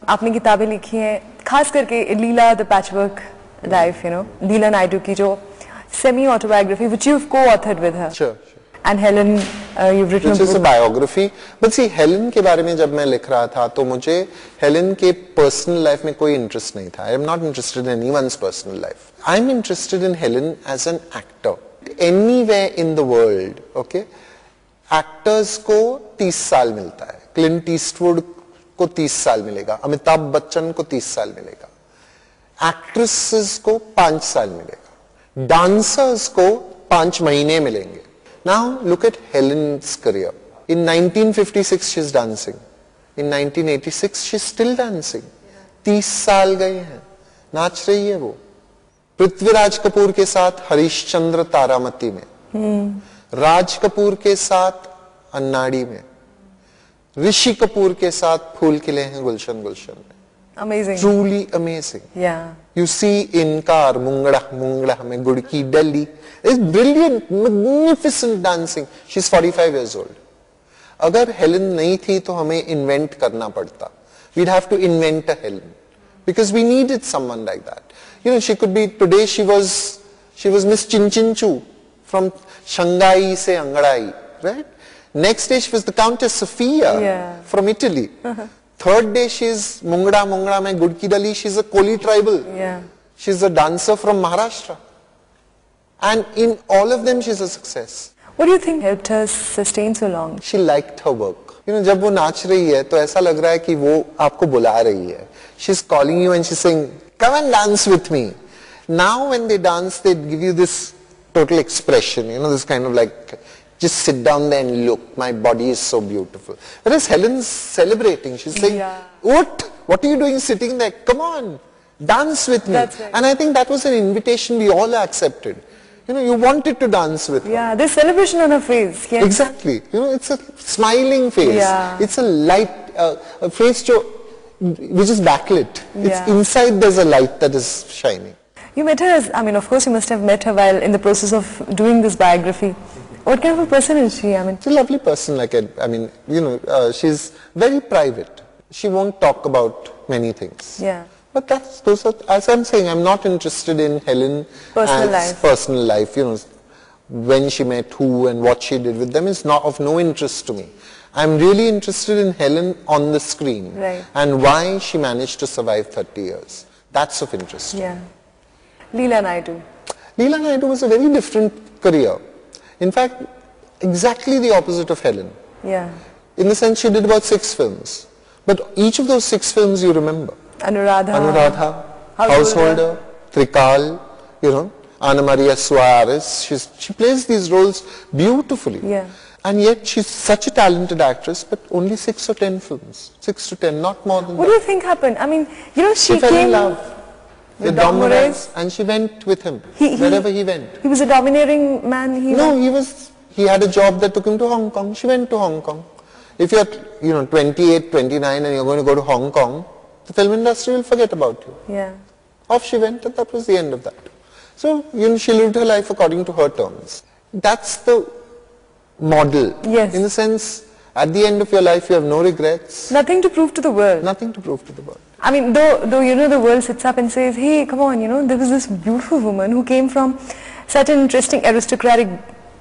आपने किताबें लिखी हैं, खास करके लीला the patchwork life, Leela Naidu की जो semi autobiography which you've co-authored with her. Sure. And Helen, you've written which is a biography. But see, Helen के बारे में जब मैं लिख रहा था तो मुझे Helen के personal life में कोई interest नहीं था. I am not interested in anyone's personal life. I am interested in Helen as an actor. Anywhere in the world, okay, actors को 30 साल मिलता है. Clint Eastwood को 30 साल मिलेगा. अमिताभ बच्चन को 30 साल मिलेगा. Actresses को 5 साल मिलेगा. Dancers को 5 महीने मिलेंगे. Now look at Helen's career. In 1956 she's dancing. In 1986 she's still dancing. 30 साल गए हैं, नाच रही है वो. पृथ्वीराज कपूर के साथ हरिश्चंद्र तारामती में, राज कपूर के साथ अन्नाड़ी में, ऋषि कपूर के साथ फूल खिले हैं गुलशन गुलशन में. Amazing. Truly amazing. Yeah. You see in car, Mungda, Mungda, mein Gud ki Delhi. It's brilliant, magnificent dancing. She's 45 years old. अगर Helen नहीं थी तो हमें invent करना पड़ता. We'd have to invent a Helen. Because we needed someone like that. She could be, today she was Miss Chin Chin Chu from Shanghai se Angadai, right? Next day she was the Countess Sophia from Italy. Third day she's Mungda mein Gud ki Dali, she's a Koli tribal. Yeah. She's a dancer from Maharashtra. And in all of them she's a success. What do you think helped her sustain so long? She liked her work. जब वो नाच रही है तो ऐसा लग रहा है कि वो आपको बुला रही है. She's calling you and she's saying, come and dance with me. Now when they dance, they give you this total expression, this kind of like, just sit down there and look, my body is so beautiful. Whereas Helen's celebrating, she's saying, what are you doing sitting there? Come on, dance with me. That's right. And I think that was an invitation we all accepted. You wanted to dance with her. Yeah, there's celebration on her face. Yes. Exactly. It's a smiling face. Yeah. It's a light, a face which is backlit. Yeah. It's inside there's a light that is shining. You met her as, of course you must have met her while in the process of doing this biography. What kind of a person is she? She's a lovely person. She's very private. She won't talk about many things. Yeah. But those are, as I'm saying, I'm not interested in Helen personal life. When she met who and what she did with them is not of no interest to me. I'm really interested in Helen on the screen and why she managed to survive 30 years. That's of interest. Yeah. Leela Naidu. Leela Naidu was a very different career. In fact, exactly the opposite of Helen. Yeah. In the sense she did about 6 films. But each of those 6 films you remember. Anuradha, Householder, Trikal, Anna Maria Suarez. She plays these roles beautifully. Yeah. And yet she's such a talented actress, but only 6 or 10 films. 6 to 10, not more than that. What do you think happened? She fell came in love with Dom Moraes and she went with him wherever he went. He was a domineering man? He had a job that took him to Hong Kong. She went to Hong Kong. If you're 28, 29 and you're going to go to Hong Kong, the film industry will forget about you. Yeah. Off she went and that was the end of that. So, she lived her life according to her terms. That's the model. Yes. In the sense, at the end of your life you have no regrets. Nothing to prove to the world. Nothing to prove to the world. Though the world sits up and says, hey, come on, there was this beautiful woman who came from such an interesting aristocratic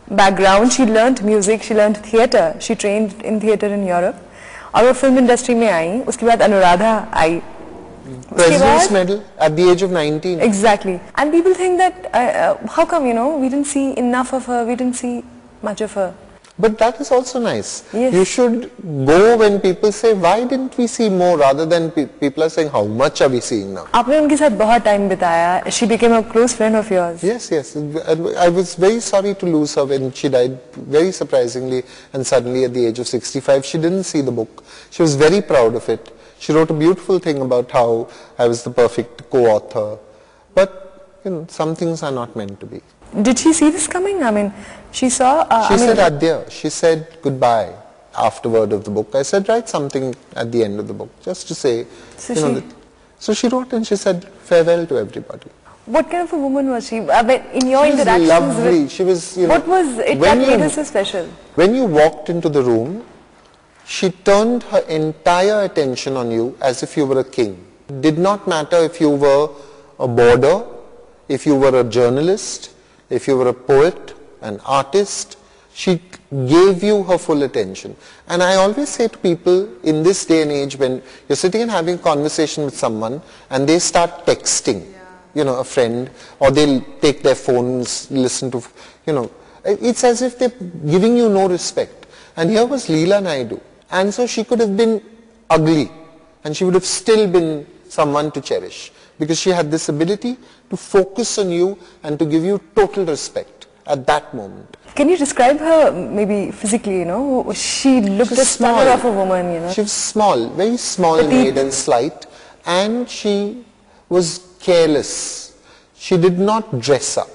background. She learnt music, she learnt theatre, she trained in theatre in Europe. और वो film industry में आई, उसके बाद अनुराधा आई. President's Medal at the age of 19. Exactly. And people think that, how come, we didn't see enough of her, we didn't see much of her. But that is also nice. Yes. You should go when people say, why didn't we see more, rather than people are saying, how much are we seeing now? आपने उनके साथ बहुत time बिताया. She became a close friend of yours. Yes. I was very sorry to lose her when she died, very surprisingly, and suddenly at the age of 65. She didn't see the book. She was very proud of it. She wrote a beautiful thing about how I was the perfect co-author. But, some things are not meant to be. Did she see this coming? She saw... she said adya. She said goodbye afterward of the book. I said, write something at the end of the book, just to say... So she wrote and she said, farewell to everybody. What kind of a woman was she? In your she interactions was lovely. with... She was, what was it that made her so special? When you walked into the room, She turned her entire attention on you as if you were a king. It did not matter if you were a boarder, if you were a journalist, if you were a poet, an artist. She gave you her full attention. And I always say to people in this day and age, when you're sitting and having a conversation with someone and they start texting, a friend, or they'll take their phones, listen to, it's as if they're giving you no respect. And here was Leela Naidu. And so she could have been ugly and she would have still been someone to cherish, because she had this ability to focus on you and to give you total respect at that moment. Can you describe her maybe physically, She looked the smaller of a woman, She was small, very small made and slight, and she was careless. She did not dress up.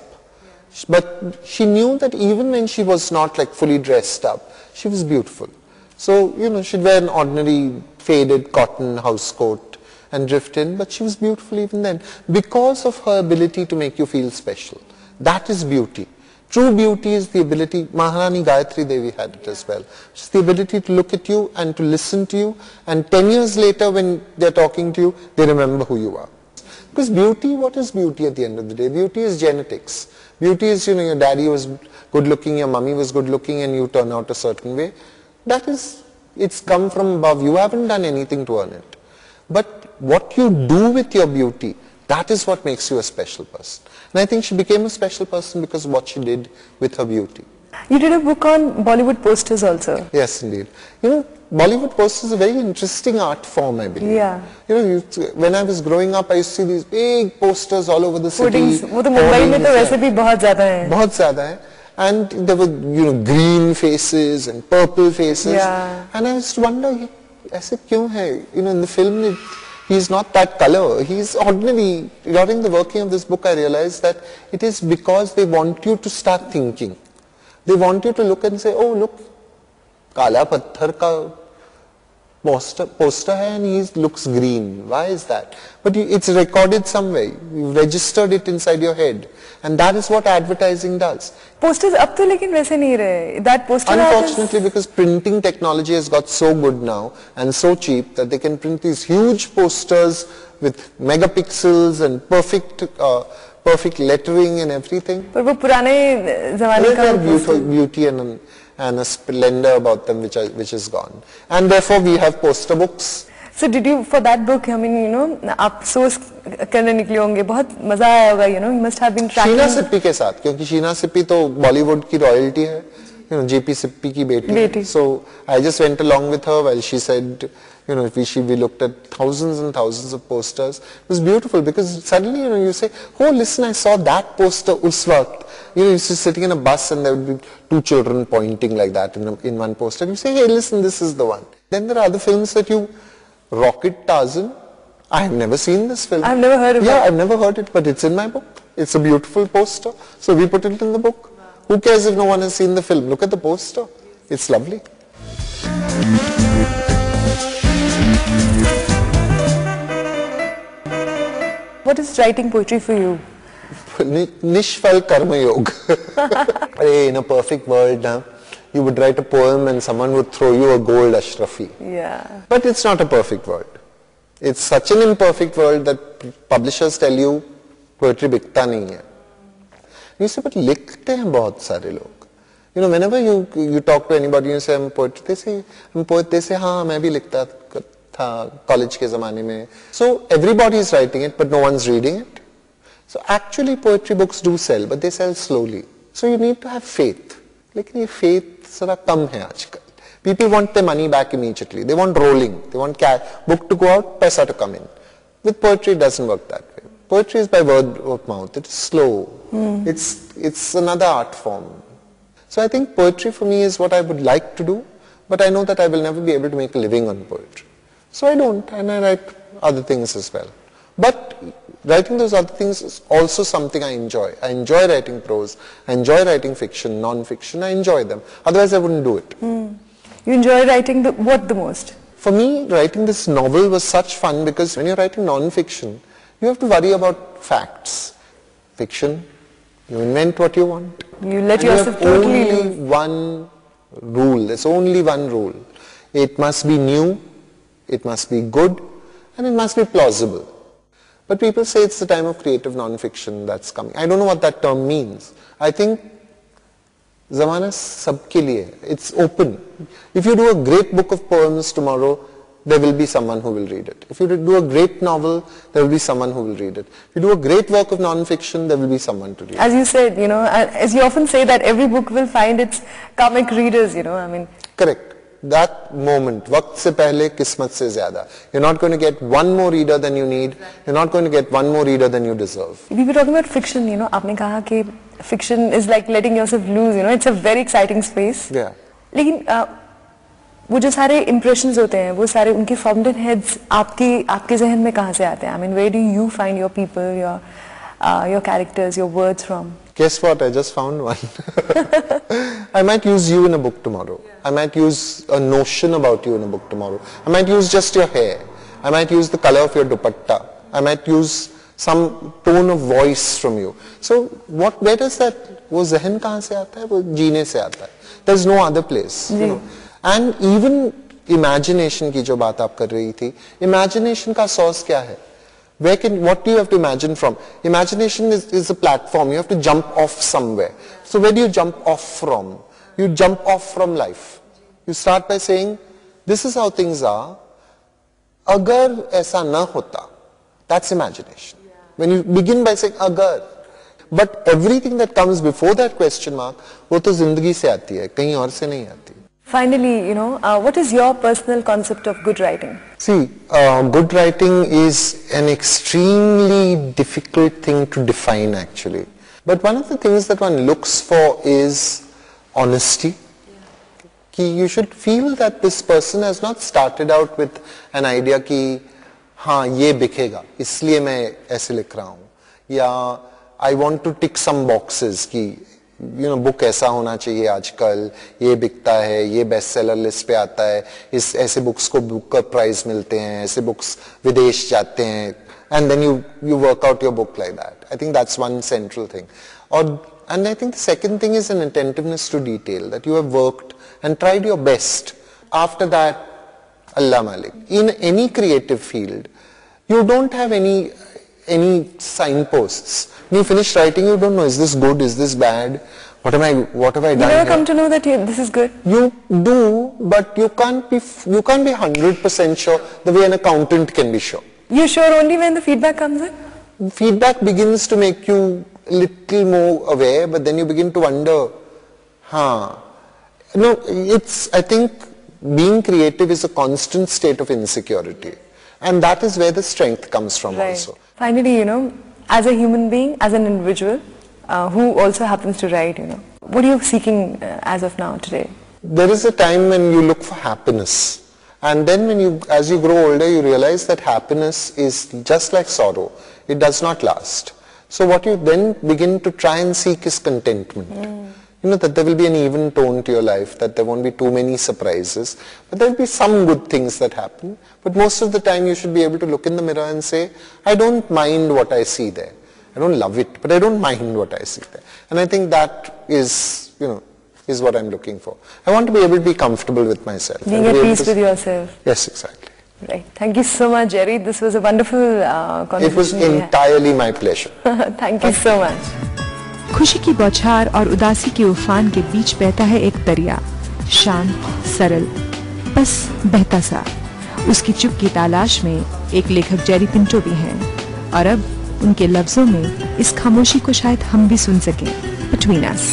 But she knew that even when she was not like fully dressed up, she was beautiful. So, she'd wear an ordinary faded cotton house coat and drift in, but she was beautiful even then because of her ability to make you feel special. That is beauty. True beauty is the ability, Maharani Gayatri Devi had it as well. It's the ability to look at you and to listen to you, and 10 years later when they're talking to you, they remember who you are. Because beauty, what is beauty at the end of the day? Beauty is genetics. Beauty is, your daddy was good looking, your mummy was good looking, and you turn out a certain way. That is, it's come from above. You haven't done anything to earn it. But what you do with your beauty, that is what makes you a special person. And I think she became a special person because of what she did with her beauty. You did a book on Bollywood posters also. Yes, indeed. Bollywood posters is a very interesting art form, I believe. Yeah. When I was growing up, I used to see these big posters all over the city. वो तो मुंबई में तो वैसे भी बहुत ज़्यादा हैं. बहुत ज़्यादा है. And there were, green faces and purple faces. Yeah. And I used to wonder, ऐसे क्यों है? In the film, he's not that color. He's ordinary. During the working of this book, I realized that it is because they want you to start thinking. They want you to look and say, oh, look, Kala Patthar ka poster hai and he looks green. Why is that? But it's recorded somewhere. You've registered it inside your head. And that is what advertising does. Posters ab to lekin वैसे नहीं रहे. That poster Unfortunately, because printing technology has got so good now and so cheap that they can print these huge posters with megapixels and perfect lettering and everything. पर वो पुराने ज़माने का beauty and a splendor about them which is gone. And therefore we have poster books. So did you, for that book, I mean, आप सोच करने निकले होंगे, बहुत मजा आया होगा, you must have been tracking. Sheena Sippy के साथ, क्योंकि शीना सिप्पी तो बॉलीवुड की रॉयल्टी है, JP सिप्पी की बेटी. So I just went along with her while she said, we looked at thousands and thousands of posters. It was beautiful because suddenly, you say, oh, listen, I saw that poster us waqt. You're sitting in a bus and there would be two children pointing like that in one poster. And you say, hey, listen, this is the one. Then there are other films that Rocket Tarzan. I have never seen this film. I've never heard of it. Yeah, I've never heard it, but it's in my book. It's a beautiful poster. So we put it in the book. Wow. Who cares if no one has seen the film? Look at the poster. It's lovely. What is writing poetry for you? Nishfal Karma Yoga. In a perfect world now, you would write a poem and someone would throw you a gold Ashrafi. Yeah. But it's not a perfect world. It's such an imperfect world that publishers tell you poetry bikta nahi hai. You say, but likhte hain bahut sare log. Whenever you talk to anybody, you say, I'm a poet. They say, I'm a poet. They say, haan, main bhi likhta tha college ke zamane mein. So everybody is writing it, but no one's reading it. So actually poetry books do sell, but they sell slowly. So you need to have faith. Lekin ye faith sara kam hai aajkal. People want their money back immediately. They want rolling. They want book to go out, paisa to come in. With poetry, it doesn't work that way. Poetry is by word of mouth. It is slow. It's another art form. So I think poetry for me is what I would like to do, but I know that I will never be able to make a living on poetry. So I don't, and I write other things as well. But writing those other things is also something I enjoy. I enjoy writing prose. I enjoy writing fiction, non-fiction. I enjoy them. Otherwise, I wouldn't do it. You enjoy writing what the most? For me, writing this novel was such fun because when you're writing non-fiction, you have to worry about facts. Fiction, you invent what you want. You let yourself totally only one rule. There's only one rule. It must be new, it must be good, and it must be plausible. But people say it's the time of creative non-fiction that's coming. I don't know what that term means. I think zamana sabke liye. It's open. If you do a great book of poems tomorrow, there will be someone who will read it. If you do a great novel, there will be someone who will read it. If you do a great work of non-fiction, there will be someone to read it. As you said, you know, as you often say that every book will find its comic readers, you know, I mean. Correct. That moment, वक्त से पहले किस्मत से ज़्यादा. You're not going to get one more reader than you need. You're not going to get one more reader than you deserve. We were talking about fiction, you know. आपने कहा कि fiction is like letting yourself loose, you know. It's a very exciting space. Yeah. लेकिन वो जो सारे impressions होते हैं, वो सारे उनके fountainheads आपके ज़हन में कहाँ से आते हैं? I mean, where do you find your people, your characters, your words from? Guess what? I just found one. I might use you in a book tomorrow. Yeah. I might use a notion about you in a book tomorrow. I might use just your hair. I might use the color of your dupatta. I might use some tone of voice from you. So where does that, वो ज़हन कहाँ से आता है? वो जीने से आता है. There's no other place. You know? And even imagination की जो बात आप कर रही थी, imagination का source क्या है? What do you have to imagine from? Imagination is a platform. You have to jump off somewhere. So where do you jump off from? You jump off from life. You start by saying, this is how things are. Agar aisa na hota. That's imagination. When you begin by saying agar. But everything that comes before that question mark, वो तो जिंदगी से आती है, कहीं और से नहीं आती. Finally, you know, what is your personal concept of good writing? See, good writing is an extremely difficult thing to define actually. But one of the things that one looks for is honesty. Ki you should feel that this person has not started out with an idea कि हाँ ये बिकेगा, इसलिए मैं ऐसे लिख रहा हूँ. या I want to tick some boxes कि you know, बुक ऐसा होना चाहिए आजकल, ये बिकता है, ये बेस्ट सेलर लिस्ट पे आता है, इस ऐसे बुक्स को बुकर प्राइज मिलते हैं, ऐसे बुक्स विदेश जाते हैं, and then you work out your book like that. I think that's one central thing. And I think the second thing is an attentiveness to detail, that you have worked and tried your best. After that, Allah Malik. In any creative field, you don't have any signposts. When you finish writing, you don't know, is this good, is this bad, what have I done You never here? come to know that this is good? You do, but you can't be 100% sure the way an accountant can be sure. You're sure only when the feedback comes in? Feedback begins to make you a little more aware, but then you begin to wonder, No, I think being creative is a constant state of insecurity. And that is where the strength comes from also. Finally, you know, as a human being, as an individual, who also happens to write, you know, what are you seeking as of now, today? There is a time when you look for happiness. And then as you grow older, you realize that happiness is just like sorrow. It does not last. So what you then begin to try and seek is contentment. You know, that there will be an even tone to your life, that there won't be too many surprises, but there will be some good things that happen. But most of the time you should be able to look in the mirror and say, I don't mind what I see there. I don't love it, but I don't mind what I see there. And I think that is, you know, is what I'm looking for. I want to be able to be comfortable with myself. Being at peace with yourself. Yes, exactly. Right. Thank you so much, Jerry. This was a wonderful conversation. It was entirely my pleasure. Thank you so much. खुशी की बौछार और उदासी के उफान के बीच बहता है एक दरिया, शांत, सरल, बस बहता सा. उसकी चुप की तलाश में एक लेखक जेरी पिंटो भी हैं, और अब उनके लफ्जों में इस खामोशी को शायद हम भी सुन सकें. Between us.